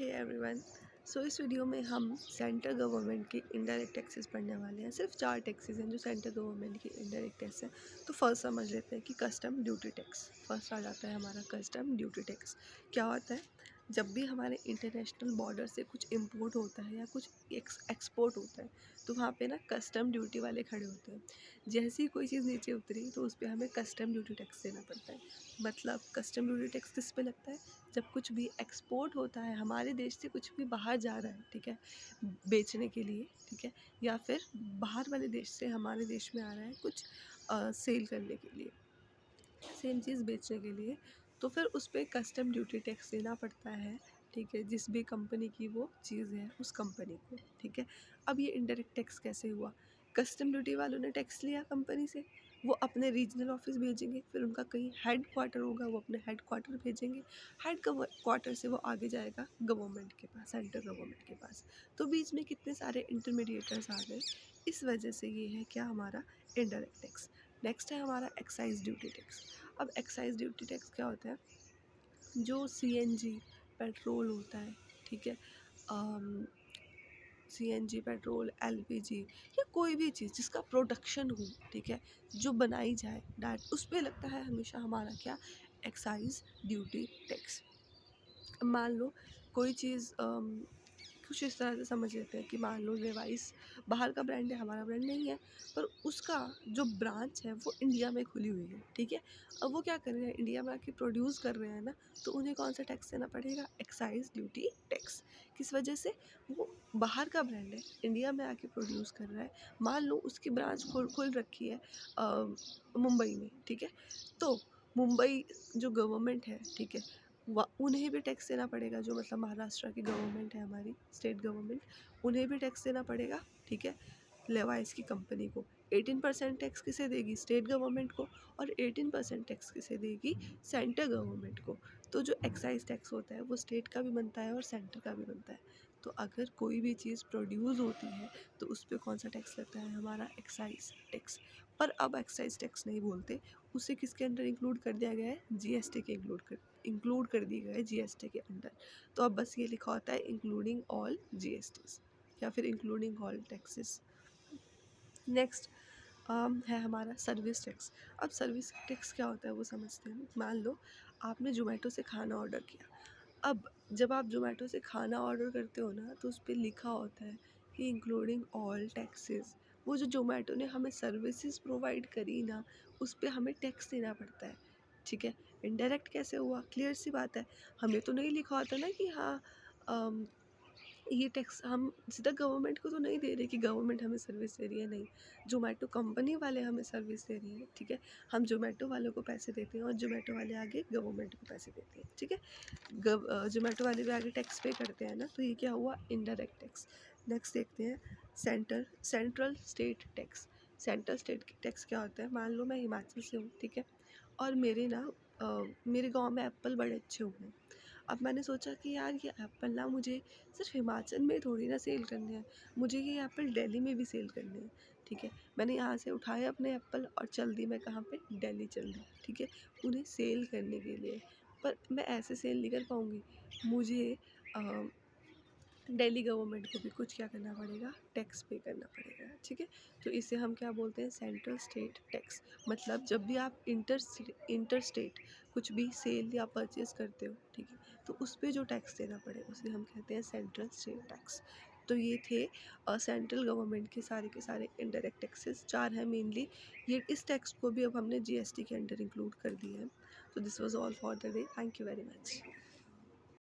Hey everyone. सो इस video में हम सेंट्रल गवर्नमेंट की इनडायरेक्ट टैक्सेस पढ़ने वाले हैं। सिर्फ 4 टैक्सेस हैं जो सेंट्रल गवर्नमेंट की इनडायरेक्ट टैक्स है। तो फर्स्ट समझ लेते हैं कि कस्टम ड्यूटी टैक्स। फर्स्ट आ जाता है हमारा कस्टम ड्यूटी टैक्स। क्या होता है? जब भी हमारे इंटरनेशनल बॉर्डर से कुछ इम्पोर्ट होता है या कुछ एक्सपोर्ट होता है तो वहाँ पे ना कस्टम ड्यूटी वाले खड़े होते हैं। जैसे ही कोई चीज़ नीचे उतरी तो उस पर हमें कस्टम ड्यूटी टैक्स देना पड़ता है। मतलब कस्टम ड्यूटी टैक्स किस पे लगता है? जब कुछ भी एक्सपोर्ट होता है, हमारे देश से कुछ भी बाहर जा रहा है, ठीक है, बेचने के लिए, ठीक है, या फिर बाहर वाले देश से हमारे देश में आ रहा है कुछ सेल करने के लिए, सेम चीज़ बेचने के लिए, तो फिर उस पर कस्टम ड्यूटी टैक्स देना पड़ता है। ठीक है, जिस भी कंपनी की वो चीज़ है उस कंपनी को। ठीक है, अब ये इनडायरेक्ट टैक्स कैसे हुआ? कस्टम ड्यूटी वालों ने टैक्स लिया कंपनी से, वो अपने रीजनल ऑफिस भेजेंगे, फिर उनका कहीं हेड क्वार्टर होगा, वो अपने हेड क्वार्टर भेजेंगे, हेड क्वार्टर से वो आगे जाएगा गवर्नमेंट के पास, सेंट्रल गवर्नमेंट के पास। तो बीच में कितने सारे इंटरमीडिएटर्स आ गए, इस वजह से ये है क्या हमारा इनडायरेक्ट टैक्स। नेक्स्ट है हमारा एक्साइज ड्यूटी टैक्स। अब एक्साइज ड्यूटी टैक्स क्या होता है? जो सीएनजी पेट्रोल होता है, ठीक है, सीएनजी पेट्रोल, एलपीजी या कोई भी चीज़ जिसका प्रोडक्शन हो, ठीक है, जो बनाई जाए डायरेक्ट, उस पर लगता है हमेशा हमारा क्या? Excise duty tax. मान लो कोई चीज़ कुछ इस तरह से समझ लेते हैं कि मान लो लेवाइस बाहर का ब्रांड है, हमारा ब्रांड नहीं है, पर उसका जो ब्रांच है वो इंडिया में खुली हुई है, ठीक है। अब वो क्या कर रहे हैं, इंडिया में आके प्रोड्यूस कर रहे हैं ना, तो उन्हें कौन सा टैक्स देना पड़ेगा? Excise duty tax. किस वजह से? वो बाहर का ब्रांड है, इंडिया में आके प्रोड्यूस कर रहा है। मान लो उसकी ब्रांच खुल रखी है मुंबई में, ठीक है, तो मुंबई जो गवर्नमेंट है, ठीक है, उन्हें भी टैक्स देना पड़ेगा। जो मतलब महाराष्ट्र की गवर्नमेंट है, हमारी स्टेट गवर्नमेंट, उन्हें भी टैक्स देना पड़ेगा, ठीक है। लेवाइस की कंपनी को 18% टैक्स किसे देगी? स्टेट गवर्नमेंट को। और 18% टैक्स किसे देगी? सेंट्रल गवर्नमेंट को। तो जो एक्साइज टैक्स होता है वो स्टेट का भी बनता है और सेंटर का भी बनता है। तो अगर कोई भी चीज़ प्रोड्यूस होती है तो उस पर कौन सा टैक्स लगता है? हमारा एक्साइज टैक्स। पर अब एक्साइज टैक्स नहीं बोलते, उसे किसके अंडर इंक्लूड कर दिया गया है? जीएसटी के इंक्लूड कर दिया गया है जीएसटी के अंदर। तो अब बस ये लिखा होता है इंक्लूडिंग ऑल जीएसटीज या फिर इंक्लूडिंग ऑल टैक्सेस। नेक्स्ट है हमारा सर्विस टैक्स। अब सर्विस टैक्स क्या होता है वो समझते हैं। मान लो आपने जोमेटो से खाना ऑर्डर किया। अब जब आप जोमेटो से खाना ऑर्डर करते हो ना, तो उस पर लिखा होता है कि इंक्लूडिंग ऑल टैक्सेस। वो जो जोमेटो ने हमें सर्विसेज प्रोवाइड करी ना, उस पर हमें टैक्स देना पड़ता है। ठीक है, इनडायरेक्ट कैसे हुआ? क्लियर सी बात है, हमें तो नहीं लिखा होता ना कि हाँ ये टैक्स हम सीधा गवर्नमेंट को तो नहीं दे रहे कि गवर्नमेंट हमें सर्विस दे रही है, नहीं, जोमेटो कंपनी वाले हमें सर्विस दे रही हैं, ठीक है। हम जोमेटो वालों को पैसे देते हैं और जोमेटो वाले आगे गवर्नमेंट को पैसे देते हैं, ठीक है। जोमेटो वाले भी आगे टैक्स पे करते हैं ना, तो ये क्या हुआ? Indirect tax. नेक्स्ट देखते हैं central state tax. Central state tax क्या होता है? मान लो मैं हिमाचल से हूँ, ठीक है, और मेरे गांव में एप्पल बड़े अच्छे हुए हैं। अब मैंने सोचा कि यार ये एप्पल ना मुझे सिर्फ हिमाचल में थोड़ी ना सेल करने हैं, मुझे ये एप्पल दिल्ली में भी सेल करने हैं, ठीक है। मैंने यहाँ से उठाए अपने एप्पल और चल दी मैं कहाँ पे? दिल्ली चल दी, ठीक है, उन्हें सेल करने के लिए। पर मैं ऐसे सेल नहीं कर पाऊँगी, मुझे दिल्ली गवर्नमेंट को भी कुछ क्या करना पड़ेगा? टैक्स पे करना पड़ेगा, ठीक है। तो इसे हम क्या बोलते हैं? Central state tax. मतलब जब भी आप इंटर स्टेट कुछ भी सेल या परचेज करते हो, ठीक है, तो उस पर जो टैक्स देना पड़ेगा उसे हम कहते हैं सेंट्रल स्टेट टैक्स। तो ये थे सेंट्रल गवर्नमेंट के सारे इनडायरेक्ट टैक्सेस, 4 हैं मेनली। ये इस टैक्स को भी अब हमने जीएसटी के अंडर इंक्लूड कर दिया है। तो this was all for the day, thank you very much.